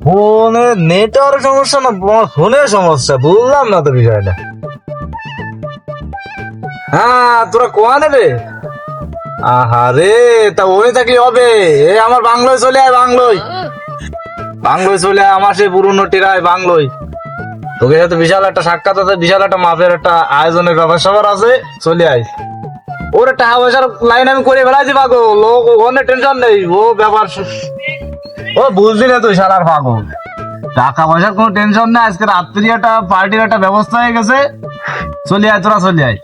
ফোনে নেটওয়ার্ক সমস্যা না ফোনের সমস্যা, বুঝলাম না তো বিষয়টা। হ্যাঁ তোরা কোয়া নেবে? আহারে তা ওই থাকলে হবে। আমার বাংলোয় চলে আয়, বাংলোয় চলে আয়, আমার সেই পুরনো টিরায় বাংলোয়। তোকে সাথে বিশাল একটা সাক্ষাৎ আছে, বিশাল একটা মাপের একটা আয়োজনের ব্যাপার স্যাপার আছে, চলে আয়। ওর টাকা পয়সার লাইন আমি করে বেড়াইছি পাগল, ওখানে টেনশন নেই, ও ব্যাপার ও বুঝলি না তুই শালার পাগল। টাকা পয়সার কোনো টেনশন নেই, আজকে রাত্রি একটা পার্টির একটা ব্যবস্থা হয়ে গেছে, চলে আয় তোরা, চলে আয়।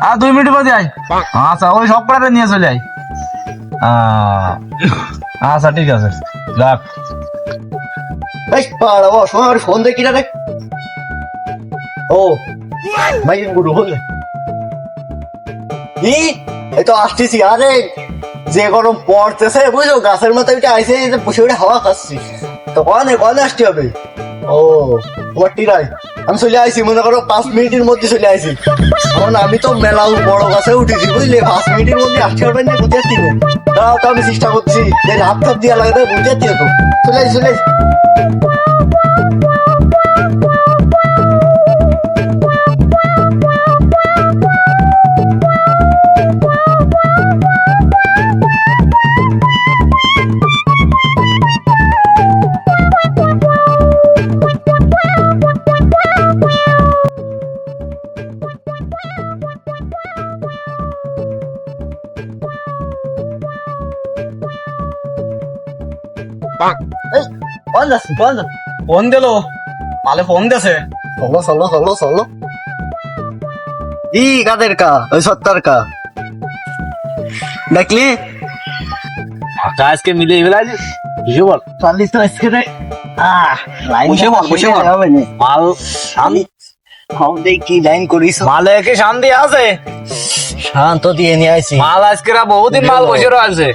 আর 2 মিনিট বাদে আয়। আচ্ছা ওই সব কটাতে নিয়ে চলে আয়। আচ্ছা ঠিক আছে, রাখ। ফোন দেখি না রে। ও ভাই গুরু বললে এই তো আসতেছি। আরে যে গরম পড়তেছে বুঝলো, গাছের মাথায় আইসে বসে বসে হাওয়া খাচ্ছি। তো কনে আসতে হবে? ও তোমার টিরাই আমি চলে আইসি, মনে করো 5 মিনিটের মধ্যে চলে আইসি। কারণ আমি তো মেলা বড় গাছে উঠেছি বুঝলে, 5 মিনিটের মধ্যে আসতে পারবেন না, বুঝতে পারছি না। তাও তো আমি চেষ্টা করছি, হাত থাপ দিয়ে লাগে বুঝতে পারছি তো। চলে আইসি চলে আইসি। ফোন দিল মালে, ফোন দিয়েছে। চলো ই কাদের কা? ওই সত্তর কা দেখলি? আজকে মিলে বেলাইছি, বুঝে বল। 40 তো আজকে রে। বসে বল। মাল আমি কি লাইন করিস? মালে কি শান্তি আছে? শান্ত দিয়ে নিয়ে আইছি মাল আজকেরা বহুদিন মাল বসে রয়েছে,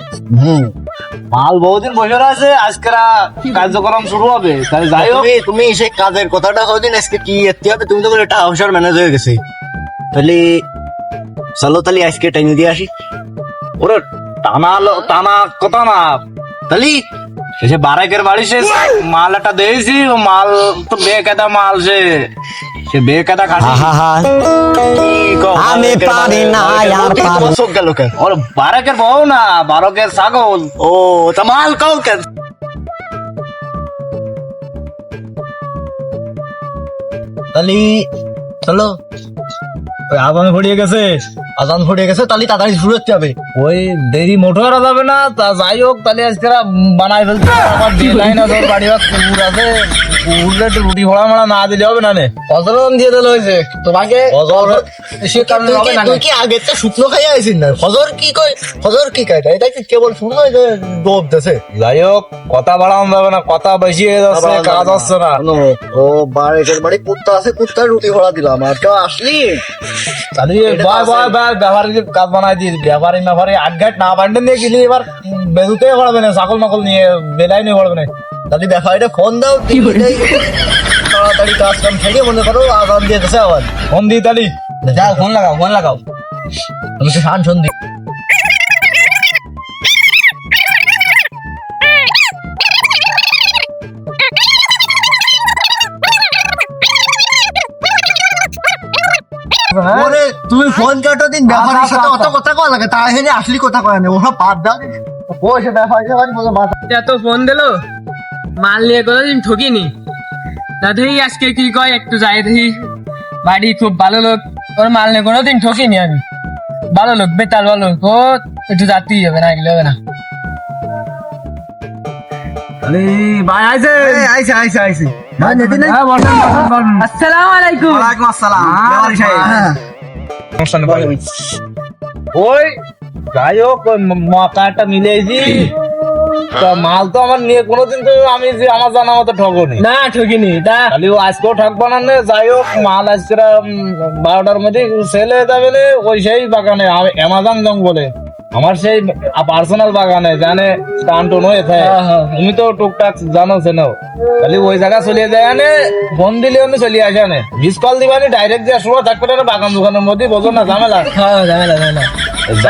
মাল বহুদিন বসে রয়েছে, আজকেরা কার্যক্রম শুরু হবে। তাই যাই হোক, তুমি সেই কাজের কথাটা কদিন আজকে কি এতে হবে? তুমি তো বলে এটা হাউসার ম্যানেজ হয়ে গেছে। তাহলে চলো তাহলে আজকে টাইম দিয়ে আসি। ওরে টানা কথা না, তাহলে সে বারাকের বাড়ি সে মাল একটা দিয়েছি, ও মাল তো বেকায়দা মাল, সে বেকায়দা খাসি। আমি পারি না আর সব গেল কেন? ওর বারাকের বউ না, বারকের ছাগল। ও তা মাল কাও কেন? তাহলে চলো, আজান ফুরিয়ে গেছে, আজান ফুটে গেছে, তাহলে তাড়াতাড়ি শুরু করতে হবে। ওই দেরি মোটো করা যাবে না। তা যাই হোক, তাহলে আজকে বানাই ফেলতে আমার ডিজাইন আছে, ওর বাড়ি কুকুর আছে, কুকুরলে একটু রুটি ভরা মারা না দিলে হবে না নে। ফজরন দিয়ে দিলে হয়েছে তোমাকে। তুই কি আগে তো শুকনো খাইয়া আইছিস না? ফজর কি কয়? ফজর কি কয়? এটা কি কেবল শুকনো ডোব দেছে? যাই হোক, কথা বাড়ানো যাবে না, কথা বেশি হয়ে যাচ্ছে, কাজ হচ্ছে না। ও বাড়ি কুত্তা আছে, কুত্তার রুটি ভরা দিলাম। আর কেউ আসলি তাহলে ব্যাপারে কাজ বানাই দিয়ে ব্যাপারে ব্যাপারে আটঘাট না বান্ডে নিয়ে গেলি, এবার বেজুতে পারবে না, ছাগল মাকল নিয়ে বেলাই নিয়ে পারবে না। তাহলে ব্যাপারটা ফোন দাও, তাড়াতাড়ি কাজ কাম থেকে মনে করো আজান দিয়ে দিছে। আবার ফোন দিই তালি, যাও ফোন লাগাও তুমি তো শান শুন দি। তুমি ফোন কাটো দিন, ব্যাপারের সাথে অত কথা কয় লাগে, তাই এখানে আসলি কথা কয় না, ওরা বাদ দাও। ও সে ব্যাপার এত ফোন দিলো, মাল নিয়ে কোনোদিন ঠকিনি না। দেখি আজকে কি কয়, একটু যাই দেখি। বাড়ি খুব ভালো লোক, ওর মাল নিয়ে কোনোদিন ঠকিনি আমি। ভালো লোক, বেতাল ভালো লোক, ও একটু যাতেই হবে, না গেলে হবে না। ভাই আইছে আইছে আসসালামু আলাইকুম। ওই যাই হোক, মকাটা মিলেছি। মাল তো আমার নিয়ে কোনোদিন তো আমি যে আমার জানা মতো ঠকনি না, ঠকিনি তা খালি আজকেও ঠকবো না। যাই হোক, মাল আজকে 12টার মধ্যে সেল হয়ে যাবে। ওই সেই বাগানে অ্যামাজন জঙ্গলে, আমার সেই পার্সোনাল বাগানে জানে টান টন হয়ে থাকে। তুমি তো টুকটাক জানো চেনো, তাহলে ওই জায়গা চলে যায় আনে, ফোন দিলে আমি চলে আসে আনে, মিস কল দিবানি, ডাইরেক্ট যে শুরু থাকবে বাগান দোকানের মধ্যে, বোঝো না ঝামেলা। ঝামেলা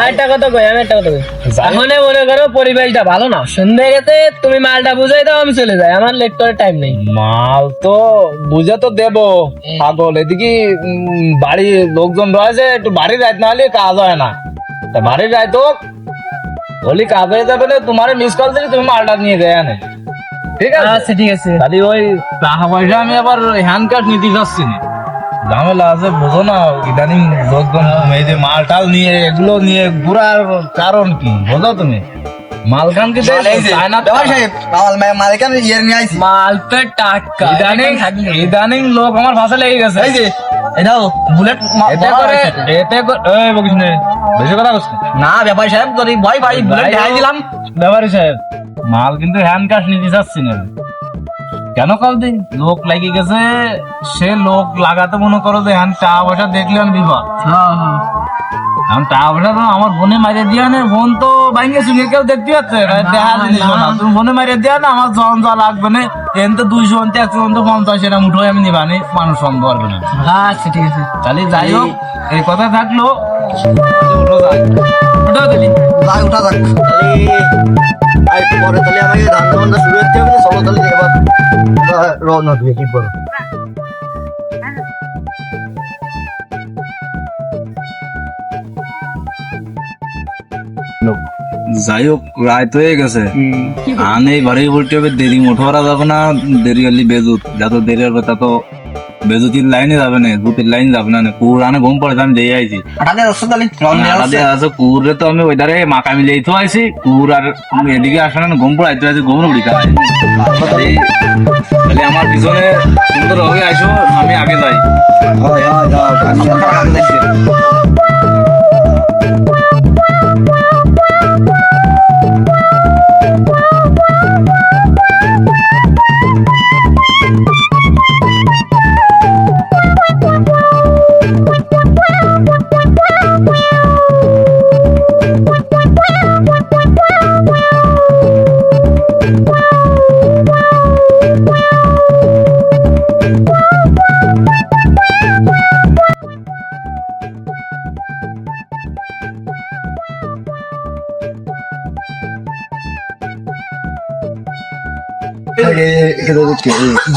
একটা কথা কই, আমি একটা কথা কই। এখন মনে করো পরিবেশটা ভালো না, সন্ধ্যে গেছে, তুমি মালটা বুঝাই দাও, আমি চলে যাই, আমার লেট করার টাইম নেই। মাল তো বুঝে তো দেবো পাগল, এদিকে বাড়ির লোকজন রয়েছে, একটু বাড়ির রাত না হলে কাজ হয় না। তা বাড়ির রাত হোক, বলি কাজ হয়ে যাবে না, তোমার মিস কল দিলে তুমি মালটা নিয়ে যায় আনে, ঠিক আছে? আচ্ছা ঠিক আছে। খালি ওই টাকা পয়সা আমি আবার হ্যান্ড কার্ড নিতে যাচ্ছি না, ঝামেলা আছে বোঝো না। ইদানিং লোকজন এই যে মাল টাল নিয়ে এগুলো নিয়ে ঘুরার কারণ কি বোঝো তুমি? মাল খান কি চায়না মালিকান ইয়ে নিয়ে আইছি মাল তো টাটকা, ইদানিং লোক আমার ভাষা লেগে গেছে। এই যে এটাও বুলেট এতে করে এই বকিস নে, বেশি কথা বলছিস না ব্যাপারী সাহেব যদি ভয় ভাই বুলেট ঢাই দিলাম। ব্যাপারী সাহেব, মাল কিন্তু হ্যান্ড ক্যাশ নিতে যাচ্ছি না। কেন কাল দিন লোক লাগিয়ে গেছে, সে লোক লাগাতে মনে করো যে হ্যান্ড টাকা পয়সা দেখলে আমি বিপদ। এখন টাকা পয়সা তো আমার বোনে মারিয়ে দিয়া না, বোন তো বাইঙ্গে চুঙ্গে কেউ দেখতে পাচ্ছে দেখা জিনিস না, তুমি বোনে মারিয়ে দিয়া না, আমার জন যা লাগবে না, এন তো 200 অন্তে 150 এটা মুঠোয় আমি নিবানি, মানুষ সন্দেহ করবে না। আচ্ছা ঠিক আছে, তাহলে যাই হোক, এই কথা থাকলো, উঠো যাই, ওটাও দিলি। যাই উঠা যাক পরে তাহলে আমাকে ধান্দা বান্দা শুরু করতে হবে। চলো তাহলে এবার রওনা দিয়ে কি করো। যাই হোক রায় তো হয়ে গেছে, আনে বাড়ি বলতে হবে দেরি মোটো করা যাবে না, দেরি হলে বেজুত, যত দেরি হবে তত বেজুতির লাইনে যাবে না, দুটির লাইন যাবে না। কুকুর আনে ঘুম পড়ে আমি দিয়ে আইছি, কুকুরে তো আমি ওই ধারে মাকা মিলিয়ে তো আইছি, কুকুর আর এদিকে আসে না, ঘুম পড়ে আইতে আইছি, ঘুম উড়ি খাই। তাহলে আমার পিছনে সুন্দর হয়ে আইসো, আমি আগে যাই।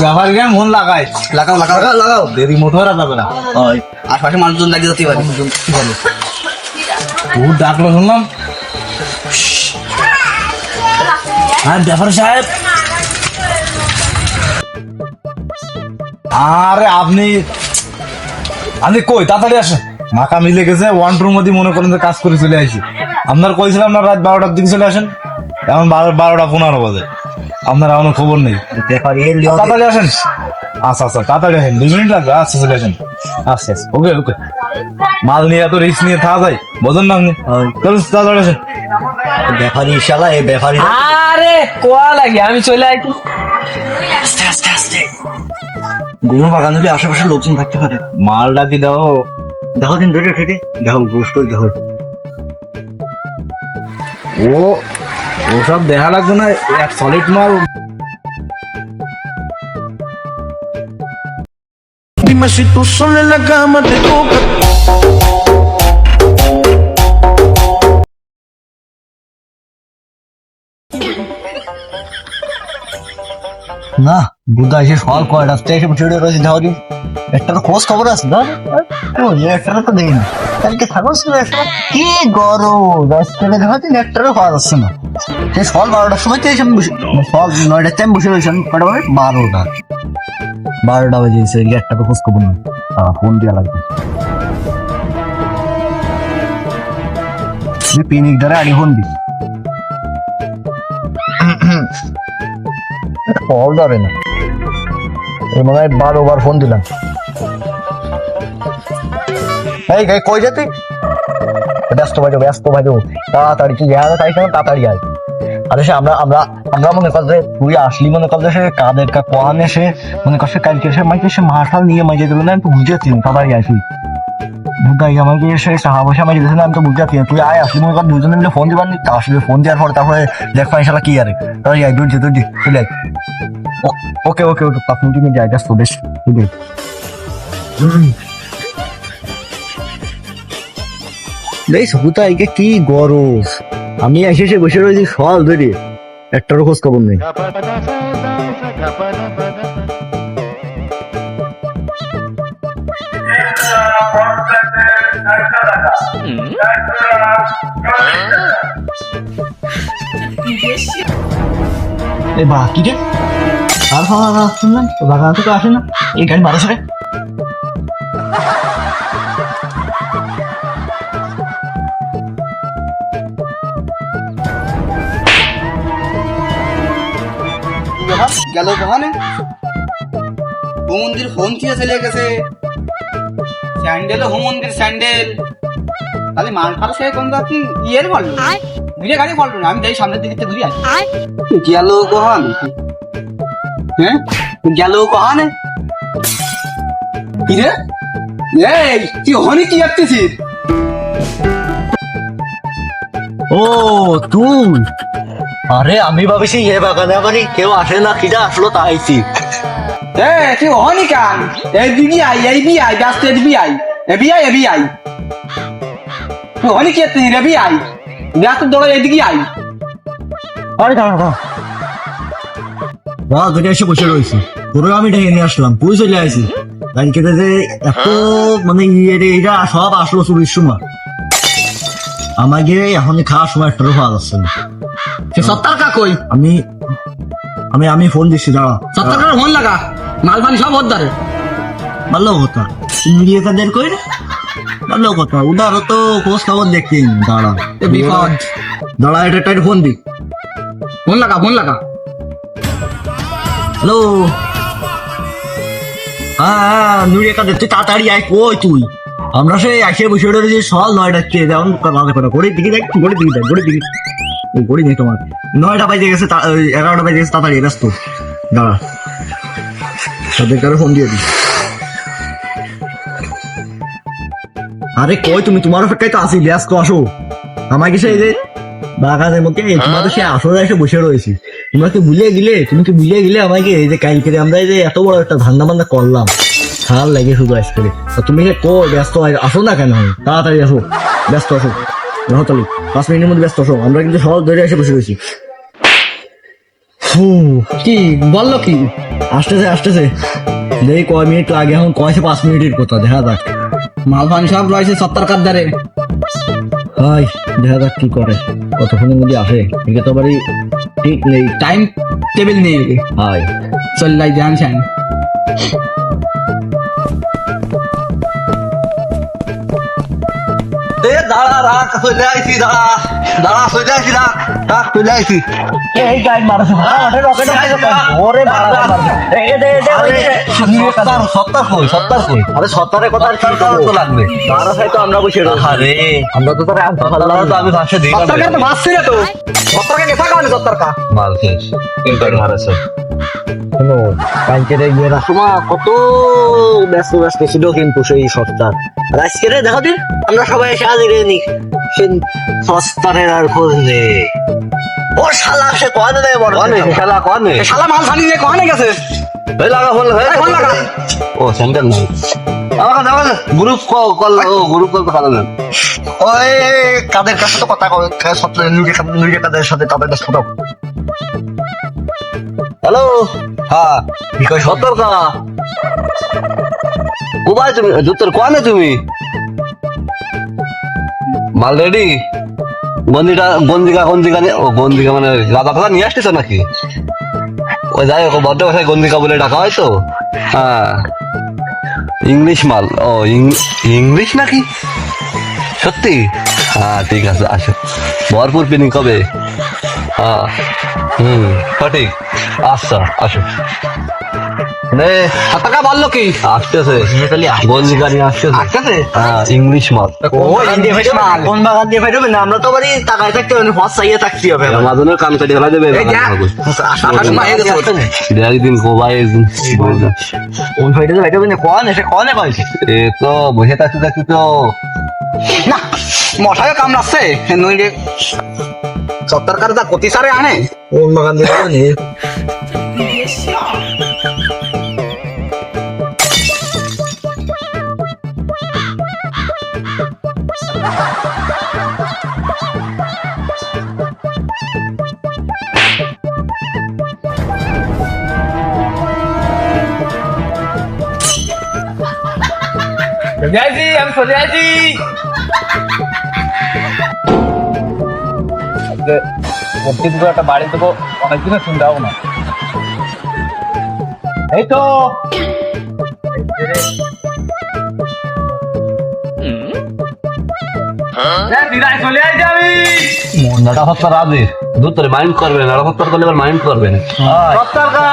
ব্যবহার জ্ঞান মন লাগাই, লাগাও লাগাও লাগাও। দেরি মোটো করা যাবে না। আশপাশে মানুষজন লাগিয়ে যেতে পারে। কুকুর ডাকলো শুনলাম। হ্যাঁ ব্যাপার সাহেব, আরে আপনি আপনি কই তাড়াতাড়ি আসেন, মাকা মিলে গেছে, 1 2 মধ্যে মনে করেন যে কাজ করে চলে আসি। আপনার কইছিলাম না রাত 12টার দিকে চলে আসেন, এখন 12টা 15 বাজে, আপনার এখনো খবর নেই। তাড়াতাড়ি আসেন। আচ্ছা আচ্ছা তাড়াতাড়ি আসেন, 2 মিনিট লাগবে। আচ্ছা চলে আসেন। আচ্ছা ওকে ওকে, মাল নিয়ে এত রিস্ক নিয়ে থাকা যায় বোঝেন না আপনি? চলুন তাড়াতাড়ি আসেন। ব্যাপারী শালা এই ব্যাপারী আরে কোয়া লাগে, আমি চলে আইছি। গরু বাগান হলে আশেপাশে লোকজন থাকতে পারে। মালটা দি দাও, দেখো দিন ধরে ঠেকে দেখো গোস্ত দেখো। ওসব দেখা লাগবে না, এক সলিড মাল। Dime si tú sola en la cama te toca. না বুধা এসে সকাল কয় রাস্তায় এসে বসে রয়েছে ধাওয়ারি। একটা তো খোঁজ খবর আছে না, একটা তো দেই না কালকে থাকস না। কি গরম রাস্তায় দেখাচ্ছি, একটারও খাওয়া যাচ্ছে না। সে সকাল 12টার সময় তো এসে সকাল 9টার টাইম বসে রয়েছে। কটা বাজে? 12টা বাজেছে। একটা তো খোঁজ খবর না, ফোন দেওয়া লাগবে। পিনিক ধরে আগে ফোন দিস, কল ধরে না। মনে হয় 12বার ফোন দিলাম। এই কই যেতে? ব্যস্ত ভাই যাবো তাড়াতাড়ি, তুই তাই তাড়াতাড়ি আয়। আরে সে আমরা মনে কর যে তুই আসলি, মনে কর যে সে কাদের কোয়ান এসে মনে কর সে কালকে এসে মাইকে সে মার্শাল নিয়ে মাইকে দিল না, আমি তো বুঝেছি তাড়াতাড়ি আসি। আমাকে এসে টাকা পয়সা মাইকে দিয়েছে না, আমি তো বুঝেছি তুই আয় আসলি। মনে কর দুজনে মিলে ফোন দিবার নি, আসলে ফোন দেওয়ার পরে তারপরে দেখ ফাইসালা কি আরে তাড়াতাড়ি আয়, দৌড়ছি চলে আয়। ওকে ওকে ওকে, আপনি তুমি যাই ব্যস্ত বেশ। দেখ হুতা একে কি গরম, আমি এসে বসে রয়েছি সকাল ধরে, একটারও খোঁজ খবর নেই। এই বাকি রে আর খাওয়া আসছেন না, বাগান থেকে আসে না, এই গাড়ি মারা ছেড়ে গেল কখানে হোম মন্দির হোম থেকে চলে গেছে, স্যান্ডেল হোম মন্দির স্যান্ডেল তাহলে মাল ফাল সে কোন কি ইয়ের বললো ঘুরে গাড়ি বললো না, আমি যাই সামনের দিকে ঘুরে আসি। গেল কহান, হ্যাঁ গেল কহানে কি রে, এই তুই ওখানে কি করতেছিস? ও তুই, আরে আমি ভাবিছি এ বাগানে মানে কেউ আসে না, কিটা আসলো তা আইছি। তুই ওখানে কান এই দিবি আই এই বি আই ব্যস্ত দিবি আই এবি আই তুই ওখানে কি করতেছিস রে বি আই ব্যস্ত দৌড়া এদিকে আই। আরে দাঁড়া দাঁড়া, বাবা ধরে এসে বসে রয়েছি, তোরে আমি ডেকে নিয়ে আসলাম, তুই চলে আসি গাড়ি কেটে যে এত মানে ইয়ে রে, এটা সব আসলো 24 সময়, আমাকে এখন খাওয়ার সময় একটারও খাওয়া যাচ্ছে না। সে সত্তর কা কই আমি আমি আমি ফোন দিচ্ছি, দাঁড়া। সত্তর কার ফোন লাগা, মাল পানি সব হত ধরে ভালো কথা, ইন্ডিয়া কাদের কই রে, ভালো কথা, উদারও তো খোঁজ খবর দেখতে, দাঁড়া বিপদ। দাঁড়া, এটা একটা ফোন দি, ফোন লাগা ফোন লাগা। হ্যালো, হ্যাঁ নুরিয়া কাদের, তুই তাড়াতাড়ি আয়, কই তুই? আমরা সে আসে বসে রয়েছি সকাল 9টা, কে যেমন বাজে কথা ঘড়ির দিকে দেখ, ঘড়ির দিকে দেখ, ঘড়ির দিকে ঘড়ি নেই তোমার, 9টা বাজে গেছে, 11টা বাজে গেছে, তাড়াতাড়ি ব্যস্ত, দাঁড়া তাদের কারো ফোন দিয়ে দি। আরে কই তুমি, তোমার অপেক্ষায় তো আসি, ব্যস্ত আসো, আমাকে সেই যে বাগানের মধ্যে তোমাদের সে আসলে এসে বসে রয়েছি, তোমাকে ভুলিয়ে গেলে, তুমি কি ভুলিয়ে গেলে আমাকে, এই যে কালকে আমরা এই যে এত বড় একটা ধান্দা বান্দা করলাম, খাল লাগে শুধু আজকে, তুমি কো ব্যস্ত আসো না কেন, তাড়াতাড়ি আসো, ব্যস্ত আসো, তাহলে 5 মিনিটের মধ্যে ব্যস্ত আসো, আমরা কিন্তু সব ধরে এসে বসে রয়েছি। কি বললো কি? আসতেছে আসতেছে, দেখি কয় মিনিট লাগে, এখন কয়ছে 5 মিনিটের কথা, দেখা যাক। মাল পানি সব রয়েছে সত্তর কার ধারে, হাই দেখা যাক কি করে, কতক্ষণের মধ্যে আসে, একে তো বাড়ি ঠিক নেই, টাইম টেবিল নেই, হাই চল লাই ধ্যান ছান। দাঁড়া রাখ, চলে আইছি, দাঁড়া দাঁড়া, চলে আইছি, রাখ রাখ, চলে আইছি। এই গাইড মারছে, রকেট ওরে মারা সত্তর কই, আরে সত্তরের কথা আর কি তো লাগবে, তারা তো আমরা বসে রয়েছি, আরে আমরা তো তারা আনতে পারলাম তো, আমি ভাষা দিই সত্তর কার তো ভাসছে না তো, সত্তর কা কেথা কানে সত্তর কা মাল শেষ কিন্তু হারাছে। শোনো, কালকে গিয়ে রাসমা কত ব্যস্ত ব্যস্ত ছিল কিন্তু সেই সত্তর, আর আজকে রে দেখো দিন আমরা সবাই এসে হাজির নি, সে সত্তরের আর খোঁজ নেই। ও শালা সে কনে দেয় বড় শালা কনে শালা মাল পানি নিয়ে কনে গেছে? এই লাগা ফোন ফোন লাগা। ও স্যান্ডেল নাই আমাকে গ্রুপ কল, ও গ্রুপ কল তো ভালো না। ওই কাদের কাছে তো কথা কয়, সত্তরের নুরিয়া কাদের সাথে তাদের কাছে কথা। হ্যালো, হ্যাঁ বিকয় সত্তর কা কোবাই তুমি জুতোর কোয়ানে তুমি মাল রেডি, গন্দিকা ও গন্দিকা মানে গাদা ফাদা নিয়ে আসতেছ নাকি? ওই যাই হোক বদ্ধ ভাষায় গন্দিকা বলে ডাকা হয় তো। হ্যাঁ ইংলিশ মাল, ও ইংলিশ নাকি সত্যি? হ্যাঁ ঠিক আছে, আসো ভরপুর পিনি কবে? হ্যাঁ সঠিক, আচ্ছা আসো। টাকা বললো কি? আসতেছে গন্দিকা নিয়ে আসতেছে। আসতেছে? হ্যাঁ ইংলিশ মাল, কোন বাগান দিয়ে ফেরবে না, আমরা তো বাড়ি তাকায় থাকতে হবে, ফস চাইয়ে থাকতে হবে। আমাদের কান কাটি ফেলা দেবে। একদিন কোবাই একদিন ওই ফাইটে তো ফেরবে না, কন এসে কনে পাইছে এ তো বসে থাকতে থাকতে তো না মশায় কামড়াচ্ছে, নইলে সত্তর কার যা কতি সারে আনে। কোন বাগান দিয়ে ফেরবে চলে আসি, আমি চলে আসি। কিন্তু একটা বাড়ি থেকে অনেকদিনে শুনতাও না। এই তো দিদাই চলে আসি আমি। নাটা হত্যার আগে দূর তোরে মাইন্ড করবে না, নাটা হত্যার করলে এবার মাইন্ড করবে না। সত্তর কা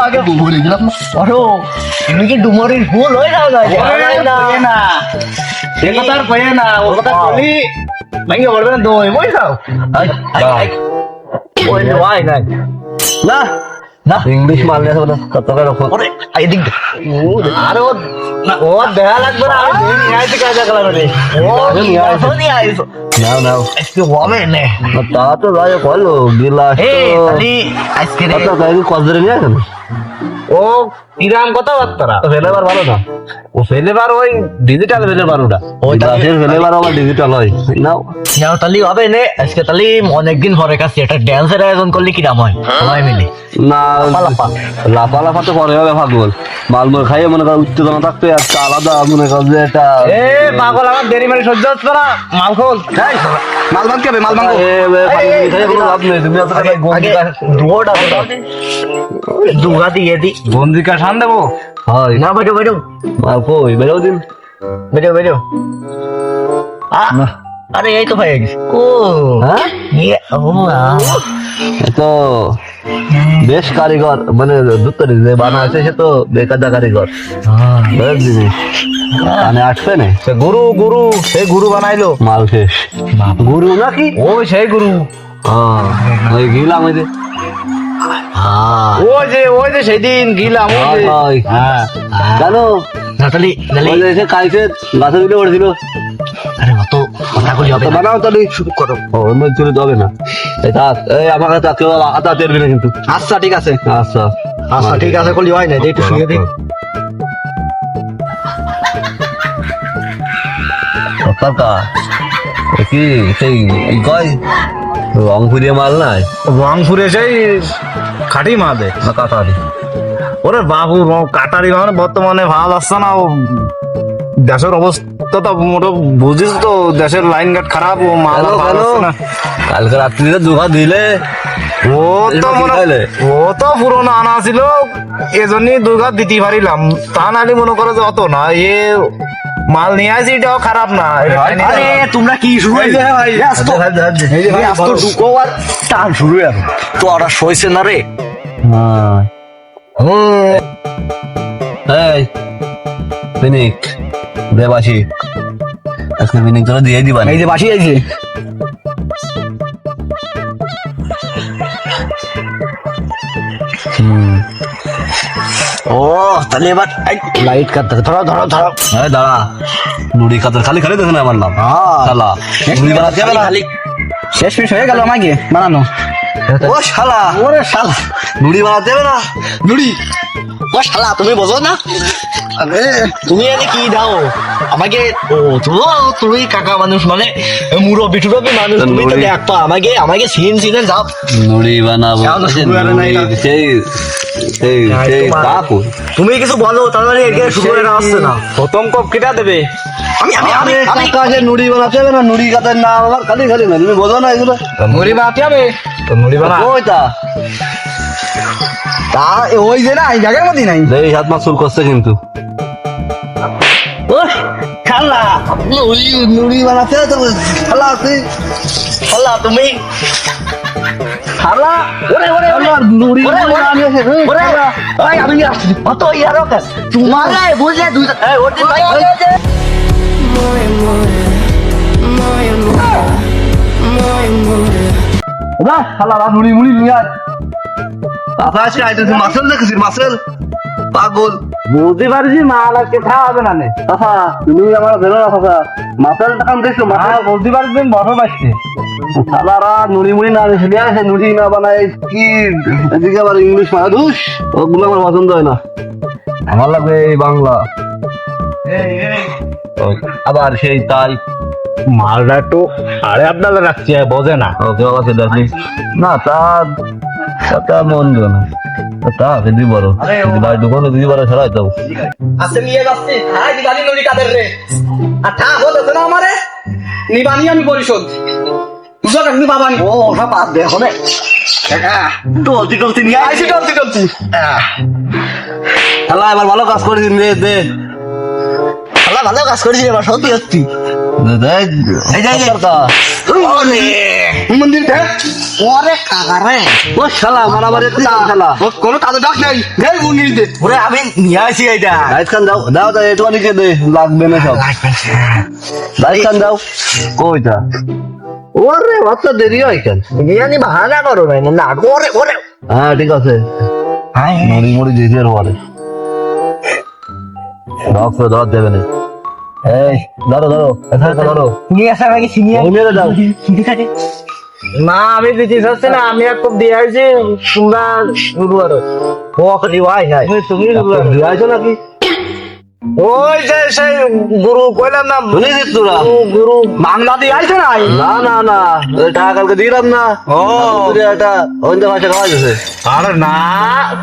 আগে ভুলে গেলাম আরো তুমি কি ডুমরির ভুল হয়ে যাও না সে কথা আর কয়ে না, ও কথা বলি ভেঙে পড়বে না, দই বই যাও। ওই ভাই নাই না না ইংলিশ মারলে আছে বলে কতটা রকম এদিক আর ও দেখা লাগবে না, আমি নিয়ে আসি কাজে গেলাম রে। নিয়ে আইসো নাও নাও আজকে হবে না তা তো যাই বলো গিলাস আজকে কত গাড়ি কজরে নিয়ে আসেন ও কিরাম কথাবার্তা, ফেলেবার ভালো না, ও ফেলেবার ওই ডিজিটাল ফেলেবার ওটা। ওই গ্লাসের ফেলেবার আবার ডিজিটাল হয় নাও। যাও তাহলে হবে না আজকে তাহলে অনেকদিন পরে কাছে একটা ড্যান্সের আয়োজন করলে কিরাম হয় সবাই মিলে না লাফা তো পরে হবে পাগল, মালমুল খাইয়ে মনে কর উত্তেজনা থাকতে একটা আলাদা মনে কর যে এটা এ পাগল, আমার দেরি মানে সহ্য হচ্ছে না, মাল খোল। মাল ভাঙতে হবে, মাল ভাঙবো। খাইয়ে কোনো লাভ নেই, তুমি অতটা দুগা দিয়ে দি বন্দিকা শান দেবো। হয় না বেরো বেরো মাল কই বেরো দিন বেরো বেরো আরে এই তো হয়ে গেছে ও হ্যাঁ ইয়ে ও তো বেশ কারিগর মানে দুতরি যে বানাচ্ছে সে তো বেকাদা কারিগর বেশ জিনিস মানে আসবে না সে গুরু গুরু, সেই গুরু বানাইলো। মাল শেষ গুরু নাকি ওই সেই গুরু, ওই গিলাম ওই যে ওই যে সেদিন গিলাম ওই যে। ওই, কেন নাতালি ওই যে এসে খাইছে গাছে দিলে পড়েছিল আরে অত কথা কলি হবে তো না বানাও তাহলে শুরু করো ও ওর মধ্যে চলে যাবে না এই থাক এই আমার কাছে কেউ হাতা তেরবে না কিন্তু আচ্ছা ঠিক আছে। আচ্ছা আচ্ছা ঠিক আছে কলি হয় না একটু শুয়ে দিই কাকা কি সেই কয় রংপুরে মাল নাই রংপুরে সেই খাটি মা দে না কাটারি ওরে বাবু, কাটারি মানে বর্তমানে ভালো আসছে না। ও দেশের অবস্থা তো মোটো বুঝিস তো, দেশের লাইন ঘাট খারাপ, ও মাল কেন, ভালো কেন? আসছে না। কালকে রাত্রিতে দুঘা দিলে ও তো এরকম মনে খাইলে? ও তো পুরোনো আনা ছিল, এজন্যই দুর্গা দিতে পারিলাম। তা নাহলে মনে করো যে অত না, এ মাল নিয়ে আসি, এটাও খারাপ না। আরে তোমরা কি শুরু হয়েছে ঢুকো আর টান শুরু আর তো ওরা সইছে না রে এই পিনিক দেবাসী আজকে পিনিক তোরা দিয়ে দিবা এই যে বাসি আইছে ও তাহলে এবার লাইট কাটতে ধরো ধরো ধরো এই দাঁড়া নুড়ি কাতর খালি খালি দেখে না আমার নাম শালা নুড়ি বানাতে হবে না খালি শেষ পিস হয়ে গেল আমাকে বানানো। ও শালা ওরে শালা নুড়ি বানাতে হবে না নুড়ি ও শালা তুমি বোঝো না তুমি এনে কি দাও আমাকে ও তুমি কাকা মানুষ মানে মুরব্বি টুরব্বি মানুষ তুমি তো নুড়ি। দেখতো আমাকে আমাকে সিন সিনে যাও নুড়ি বানাবো যাও না, শুরু হবে না, নুড়ি, সেই সেই সেই কাকু তুমি কিছু বলো তাহলে এখানে শুরু হয়ে আসছে না প্রথম কপ কিটা দেবে? আমি আমি আমি আমি কাকা সে নুড়ি বানাতে হবে না নুড়ি কাতার না আমার খালি খালি না তুমি বোঝো না এগুলো মুড়ি বানাতে হবে তো, মুড়ি বানা। ওইটা তা ওই যে না এই জায়গার মধ্যে নাই। এই হাত মা চুল করছে কিন্তু ও শালা নুড়ি নুড়ি বানাতে তো শালা তুই শালা তুমি শালা ওরে ওরে ওরে নুড়ি ওরে ওরে আমি আসছি অত ইয়ার কাছে তোমার বুঝলে দুই এই ওর দিন ভাই না শালা নুড়ি মুড়ি নিয়ে আয় কাকা আজকে আইতেছে মাসেল দেখেছিস মাসেল পাগল বুঝতে পারছি মাল আজকে খাওয়া হবে না নে। কাকা তুমি আমার বেরো না কাকা মাসেল টাকাম দেখছো মাসেল বুঝতে পারছি বড় পাচ্ছি। শালারা নুড়ি মুড়ি না রেখে আসে নুড়ি না বানায় কি এদিকে আবার ইংলিশ মারা ধুস ওগুলো আমার পছন্দ হয় না আমার লাগবে এই বাংলা আবার সেই তাই মালটা একটু সাড়ে আপনাদের রাখছি, বোঝে না। ওকে বাবা সে দেখলি না তা মন দিল না তা দিদি বড় ভাই দোকানে দিদি বড় ছাড়াই দাও আছে নিয়ে যাচ্ছি হ্যাঁ দিবানি নদী কাদের রে আর ঠা বলেছে না আমারে নিবানি আমি পরিশোধ বুঝো কাকি বাবানি ও ওটা বাদ দে এখন টলতি টলতি নিয়ে আইসি টলতি টলতি আল্লাহ এবার ভালো কাজ করে দিন দে আল্লাহ ভালো কাজ করেছি এবার সত্যি সত্যি এই যাই মন্দির ওরে কাকা রে ও শালা মারামারি শালা ও কোনো কাজে ডাক নাই গাই মন্দির দে ওরে আমি নিয়ে আসি এইটা রাইট খান দাও দাও দাও এটা অনেকে দে লাগবে না সব রাইট খান দাও কইটা ওরে অত দেরি হয় কেন বিরিয়ানি বাহানা করো ভাই না ওরে ওরে হ্যাঁ ঠিক আছে মুড়ি মুড়ি দিয়ে আর বলে দাও দেবে না এই ধরো ধরো এখানে ধরো নিয়ে আসার আগে সিনিয়র ওই মেরে দাও ঠিক আছে না আমি দিতে চাচ্ছি না, আমি এক কোপ দিয়ে আসছি, তোমরা শুরু করো। ও খালি ভাই নাই তুমি শুরু করো। দিয়েছো নাকি ওই যে সেই গুরু কইলাম না, শুনেছিস তোরা গুরু বাংলা দিয়ে আইছে না না না না ওই টাকা কালকে দিলাম না ও এটা অন্য ভাষা খাওয়া যাচ্ছে আরে না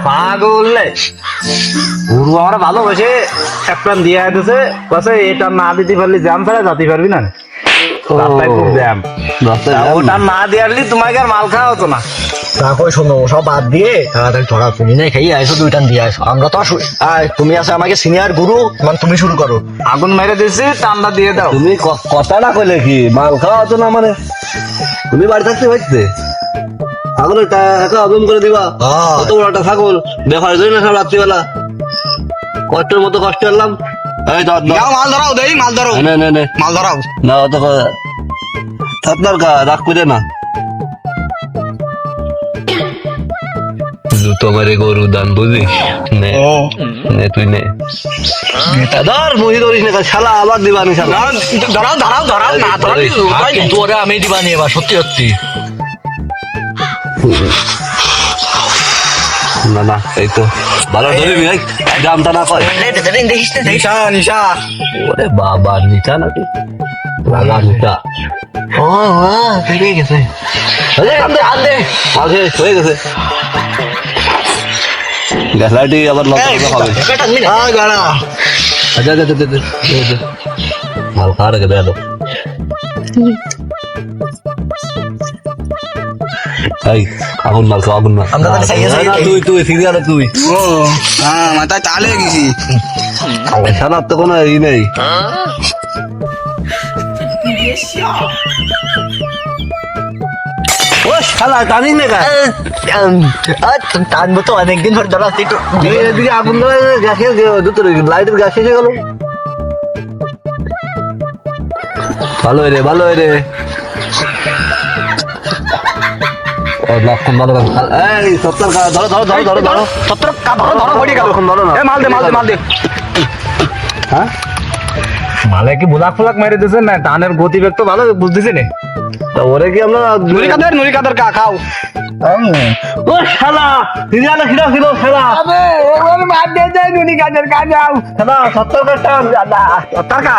পাগল লে, গুরু আমার ভালোবাসে একটা দিয়ে আইতেছে, বসে এটা না দিতে পারলি জ্যাম ছাড়া যাতে পারবি না, রাস্তায় খুব জ্যাম, ওটা না দিয়ে আসলি তোমাকে আর মাল খাওয়া হতো না। তারপর শোনো সব বাদ দিয়ে তাড়াতাড়ি ধরা তুমি নাই খাইয়ে আইসো দুইটা দিয়ে আসো আমরা তো আয় তুমি আছে আমাকে সিনিয়র গুরু মানে তুমি শুরু করো আগুন মেরে দিছি, টান্ডা দিয়ে দাও। তুমি কথা না কইলে কি মাল খাওয়া হতো না মানে তুমি বাড়ি থাকতে হইতে ছাগল একা হজম করে দিবা কত বড় একটা ছাগল ব্যাপার জন্য সব রাত্রিবেলা কষ্টের মতো কষ্ট করলাম এই ধর ধর। মাল ধরাও দেই মাল ধরাও নে নে নে মাল ধরাও না অত আপনার রাগ করে না জুতো মারে গরু দান বুঝিস নে নে তুই নে ধর মুহি ধরিস না শালা আবার দিবানি শালা ধরাও ধরাও ধরাও না ধরাও কিন্তু ওরা আমি দিবানি এবার সত্যি সত্যি না না এই তো ভালো ধরিবি এই দামটা না কয় দেখিস না নিশা নিশা ওরে বাবা নিচা নাকি লাগা নিচা ও বেরিয়ে গেছে আন্দে আন্দে আগে হয়ে গেছে গ্যাসলাইটি আবার লক হবে গাড়া আচ্ছা আচ্ছা আচ্ছা মাল খাওয়ার আগে দেয়া এই আগুন মাল খাও আগুন মাল আমরা তাহলে সাইয়ে সাইয়ে না, তুই তুই সিরিয়ালে তুই ও হ্যাঁ মাথায় তালে গেছি সানার তো কোনো ই নেই ও শালা জানিস না টানবো তো অনেকদিন ধরে ধরা একটু এদিকে আগুন গ্যাসের লাইটের গ্যাস এসে গেল ভালো রে ভালো রে লক্ষণ ভালো এই 70 ধরো ধরো ধরো ধরো ধরো 70 ধরো ধরো হয়ে গেল ধরো না এ মাল দে মাল দে মাল দে হ্যাঁ মালে কি বুলাক ফুলাক মেরে দিছে না, টানের গতিবেগ তো ভালো বুঝতেছি না। তা ওরে কি আমরা নুরি কাদের কা খাও ও শালা সিরিয়ালে খিরা ছিল শালা আবে ওর মার দে দে নুনি কাজের কাজ যাও। শালা 70 কাটা টাকা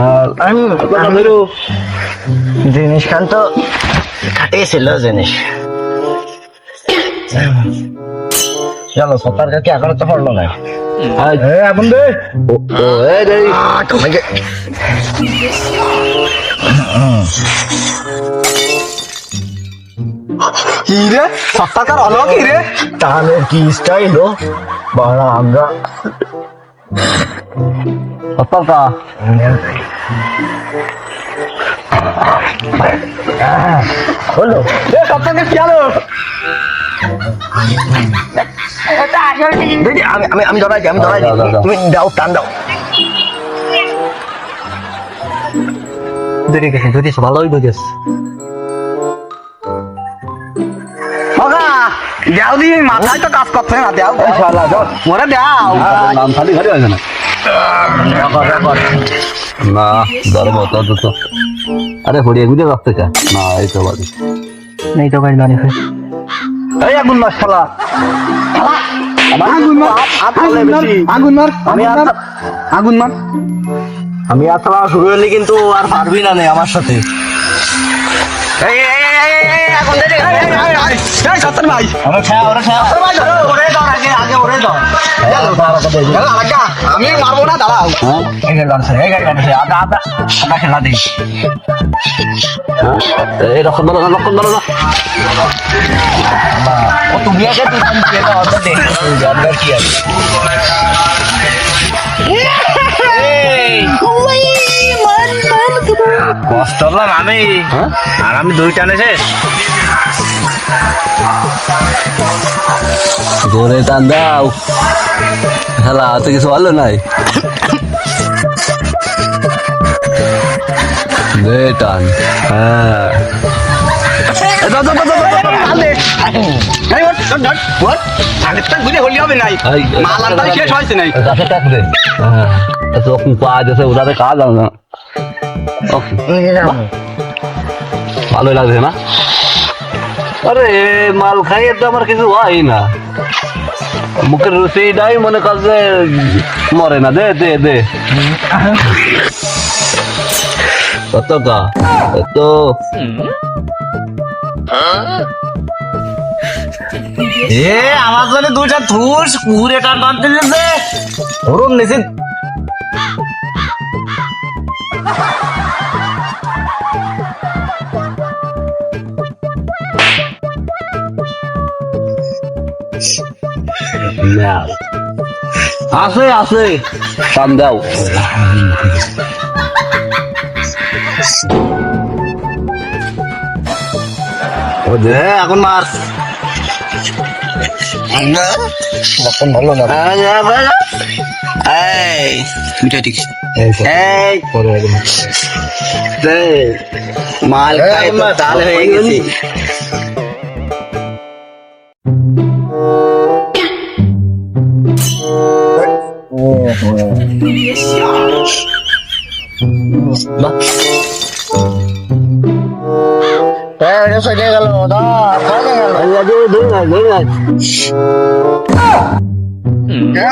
আর জিনিস খান তো খাটিয়েছিল জিনিস চলো সত্তর কাকে এখনো তো পড়লো না এখন দে ও এই রে তোমাকে কি রে 70 টাকার হলো কি রে টানের কি স্টাইল ও বড় আমরা 70 কা বলো এ 70 কে কি হলো দিদি আমি আমি আমি ধরাই আমি ধরাই দাও, দাও, দাও। তুমি দাও টান দাও ধরে গেছে ধরেছে ভালোই ধরেছে দেও দি মাথায় তো কাজ করছে না দেও শালা দাও মোরে দেও নাম খালি ঘরে আছে না না ধর্ম তো তো আরে হড়িয়ে গুজে রাখতে চা না এই তো বাড়ি নেই তো গাড়ি দাঁড়িয়ে এই আগুন মার শালা আগুন মার আগুন মার আমি আর আগুন মার আমি আর তোরা শুরু হলে কিন্তু আর পারবি না নে আমার সাথে এই আগুন দে সত্তর ভাই ওরে খেয়া ওরে খেয়া ভাই ধরো ওরে ধর আগে আগে ওরে ধর আমি মারবো না দাঁড়াও এই গাড়ি আদা আদা আদা খেলা দিই এই রকম বলো না রকম বলো না ও তুমি আগে তুই কাম দিয়ে দাও তো দেখ জানবার কি আছে কষ্ট হলাম আমি আর আমি 2 টানে শেষ জোরে টান দাও খেলা হাতে কিছু ভালো নাই দে টান হ্যাঁ হলি হবে নাই মাল আনতে শেষ হয়েছে নাই কাছে টাক দে হ্যাঁ তখন পাওয়া যাচ্ছে ওটাতে কাজ হবে না ভালোই লাগছে না আরে মাল খাইয়ে তো আমার কিছু হয় না মুখের রুচিটাই মনে করছে মরে না দে দে দে কতটা তো এ আমার জন্য 2টা থুস কুড়ে টান টান দিয়েছে ধরুন নিচে আছে আছে টান দাও ও দে এখন মার এখন ভালো না এই মিটাই ঠিক এই এই পরে একদম দে মাল খাই তো তাল হয়ে গেছে এটা সরে গেল দা সরে গেল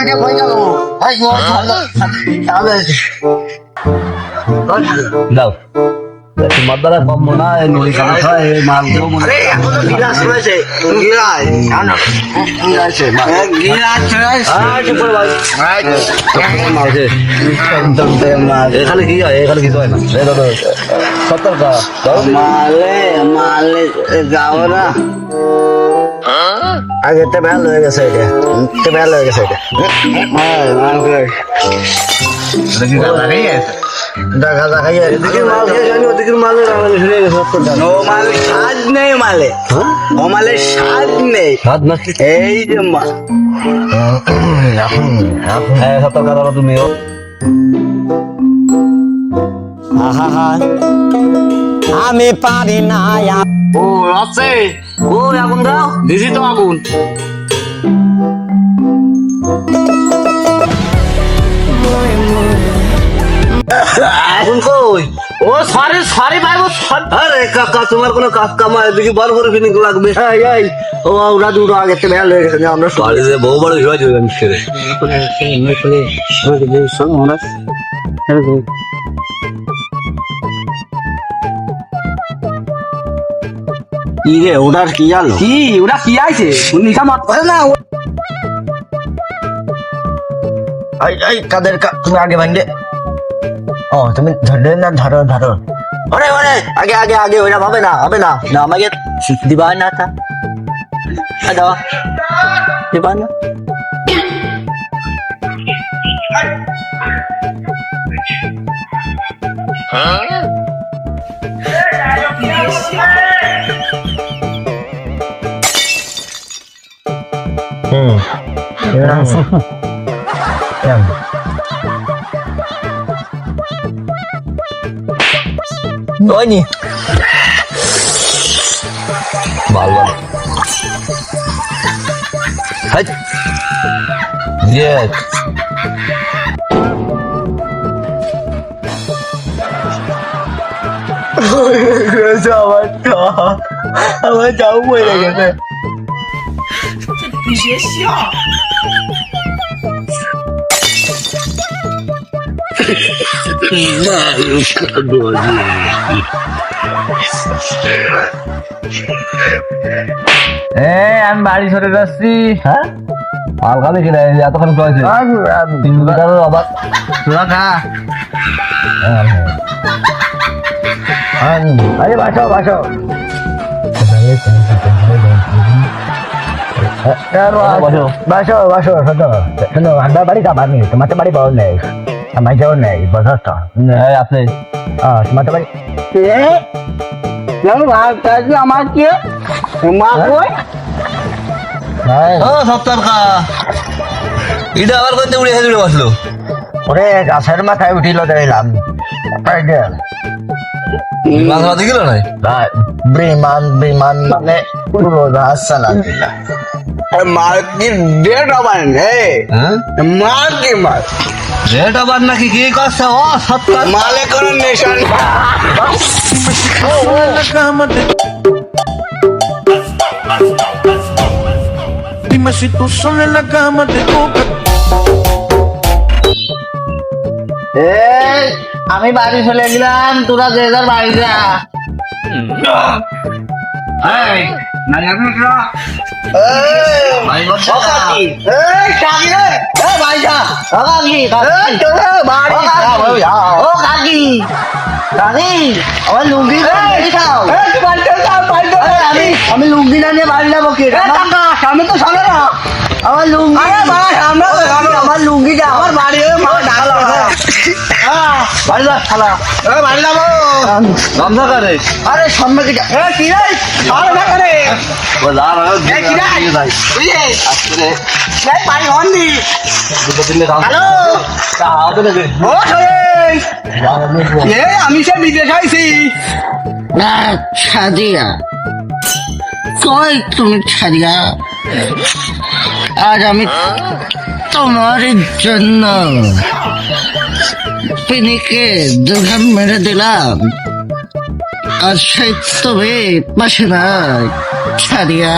এটা কই গেল আই গো তাহলে দাও তোমার দ্বারা কম মনে হয় নই কাটা খায় মাল দেবো মনে আরে এখন তো গিলাস রয়েছে গিলাস জানো গিলাসে গিলাস চুপ করে ভাই মাল দে এখানে কি হয় এখানে কিছু হয় না এই দাদা সতর্ক মালে মালে যাও না আগে তো ভালো হয়ে গেছে এটা তো ভালো হয়ে গেছে এটা দেখা দেখা এদিকে মাল খেয়ে জানি ওদিকে মাল শুনে গেছে ও মালে স্বাদ নেই মালে ও মালে স্বাদ নেই হাত নাকি এই যে হ্যাঁ সতর্ক দাদা তুমিও আমি পারি না ও আছে ও এখন দাও দিছি তো আগুন এখন কই ও সরি সরি ভাই ও আরে কাকা তোমার কোনো কাজ কামা এদিকে বড় বড় ফিনিং লাগবে এই এই ও ওরা দুটো আগে তো ভালো হয়ে গেছে আমরা বাড়িতে বউ বড় হয়ে যাবে আমি ছেড়ে কি রে ওটার কি জানো কি ওটা কি আইছে নিশা মত করে না এই এই কাদের তুমি আগে ভাঙবে ও তুমি ধরলে না ধরো ধরো ওরে ওরে আগে আগে আগে ওরা হবে না না আমাকে দিবা না তা দাও দিবা না ওই নি ভালো হাই ইয়েস আমার যাও পড়ে গেছে আমি বাড়ি সরে যাচ্ছি। হ্যাঁ মাল খাবি কিনা এতক্ষণ কয়েছে তিন টাকার আবার তোরা খা। আরে বাসো বাসো বাসো বাসো শোনো শোনো আমরা বাড়ি যাবার নেই তোমাদের বাড়ি বল নেই আমার যাও নেই বসস্ত আছে তোমাদের বাড়ি আমার কি মা কই ও সপ্তাহ কা এটা আবার কোনতে উড়ে হেলে বসলো ওরে গাছের মাথায় উঠিল দেখলাম মাছ মাছ গেল নাই বিমান বিমান মানে পুরো রাত চালান মার্কিট ডেট আবার নেই হ্যাঁ মার্কিট মার রেট আবার নাকি কি করছে ও সপ্তাহ মালে কোনো nation Dime si tú solo en la cama te toca. আমি বাড়ি চলে গেলাম তোরা যে যার বাড়ি যা আমি লুঙ্গি না নিয়ে বাড়ি যাবো কি আমি তো শোনো না আমার লুঙ্গি আমার লুঙ্গি যা আমার বাড়ি বাড়ি যা খালা বাড়ি যাবো গামছা করে আরে সামনে কি যা কি রে সামনে না করে ও যা না কি রে আজকে এই পানি অন দি দুটো তিনটে দাম হ্যালো তাহলে দেখে ও সরেশ আমি সে বিদেশ আইছি না ছাদিয়া কই তুমি ছাদিয়া আজ আমি তোমার জন্য পিনিকে দুঘাম মেরে দিলাম আর সেই তুমি পাশে নাই ছাদিয়া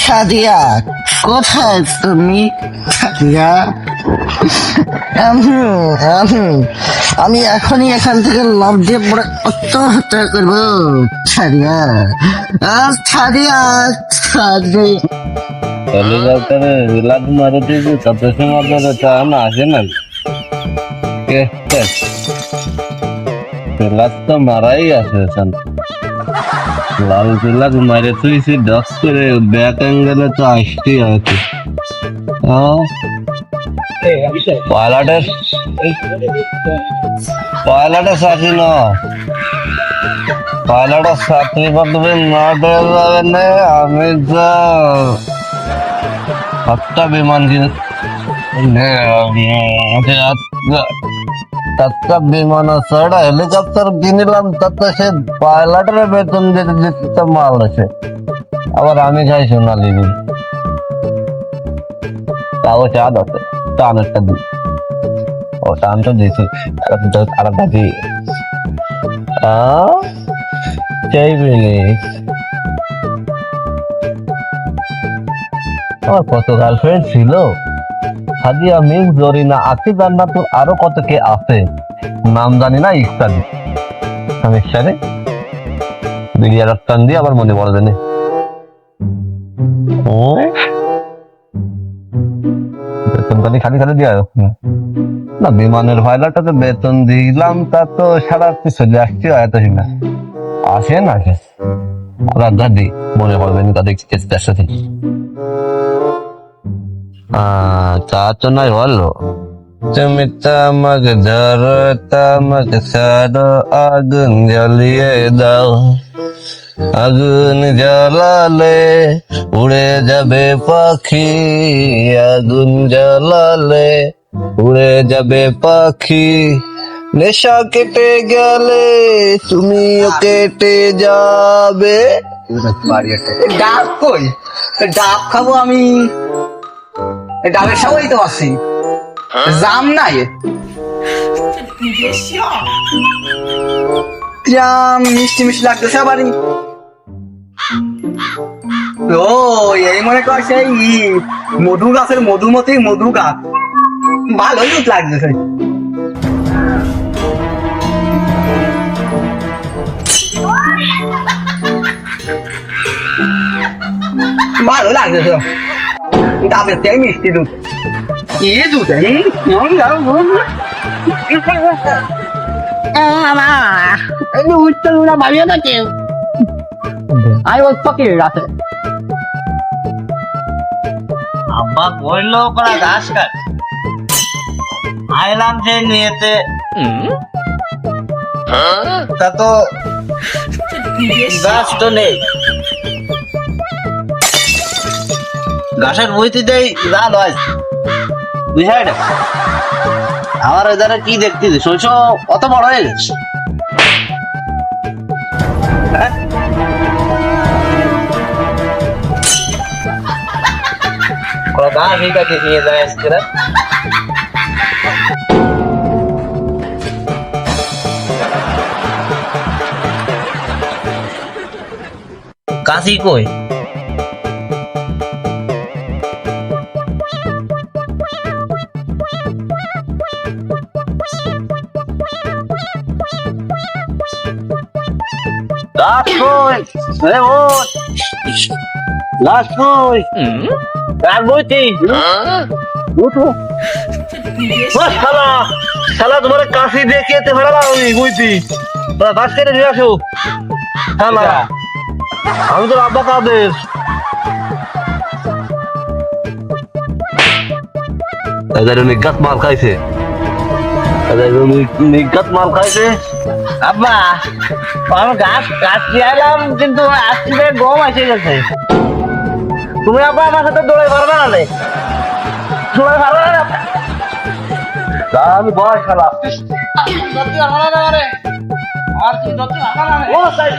ছাদিয়া কোথায় তুমি ছাদিয়া আমি এখনই এখান থেকে লাভ দিয়ে পড়ে আত্মহত্যা করবো ছাড়িয়া ছাড়িয়া ছাড়ি চলে যাও তাহলে লাগ মারো দিবি তাতে সময় ধরে চা না আসে না লাগ তো মারাই আছে লাল লাগ মারে তুই ডস করে ব্যাক অ্যাঙ্গেলে তো আসতেই আছে পাইলটের চাকরি না পাইলটের চাকরি পদ্ধতি না দেওয়া যাবে না আমি তো সাতটা বিমান সাতটা বিমান আছে একটা হেলিকপ্টার কিনলাম তাতে সে পাইলটের বেতন দিতে দিতে মাল আছে আবার আমি খাই সোনালি দিন তাও চাঁদ আছে টান একটা দিই ও টান তো দিয়েছি আলাদা দিই চাইবে আমার কত গার্লফ্রেন্ড ছিল সাদিয়া মিম জরিনা আকি জান্নাতুর আরো কত কে আছে নাম জানি না ইত্যাদি সমস্যা নেই বিরিয়ার টান দিয়ে আবার মনে পড়ে জানে ও বেতন খালি খালি দিয়া না বিমানের ভাইলাটাতে বেতন দিলাম তা তো সারা চলে আসছি এত না আসে না আসে আবার দাদি মনে পড়বে না তাদের সাথে তা তো নাই হলো তুমি তামাকে ধরো তামাকে ছাড়ো আগুন জ্বালিয়ে দাও আগুন জ্বালালে উড়ে যাবে পাখি আগুন জ্বালালে উড়ে যাবে পাখি নেশা কেটে গেলে তুমিও কেটে যাবে ডাব কই ডাব খাবো আমি ডাবের সবাই তো আছি জাম নাই জাম মিষ্টি মিষ্টি লাগতেছে আবারই ও এই মনে কর সেই মধু গাছের মধুমতি মধু গাছ ভালোই লাগতেছে ভালো লাগছে ডাবের থেকে মিষ্টি দুধ কি দুধ আব্বা বললো করা ঘাস কাট আইলাম যে নিয়েতে তা তো গাছ তো নেই ঘাসের বইতে দেই লাল হয় বিষয়টা আমার ওই ধারে কি দেখতেছি শস্য অত বড় হয়ে গেছে হ্যাঁ? ওরা গাছ এইটাকে নিয়ে যায় আজকে না কাশি কই গাছ কই এ ওঠ গাছ কই গাছ বইতি উঠো ও শালা শালা তোমার কাশি দিয়ে কেটে ফেলা আমি বইতি তোরা গাছ কেটে নিয়ে আসো শালা আমি তো আব্বা কাদের এদের নিগাত মাল খাইছে নিগাত মাল খাইছে আব্বা আমি গাছ কাটতে এলাম কিন্তু আজকে গম এসে গেছে তুমি আব্বা আমার সাথে দৌড়াই পারবে না রে দৌড়াই পারবে না আমি বয়স খেলা ও সাইড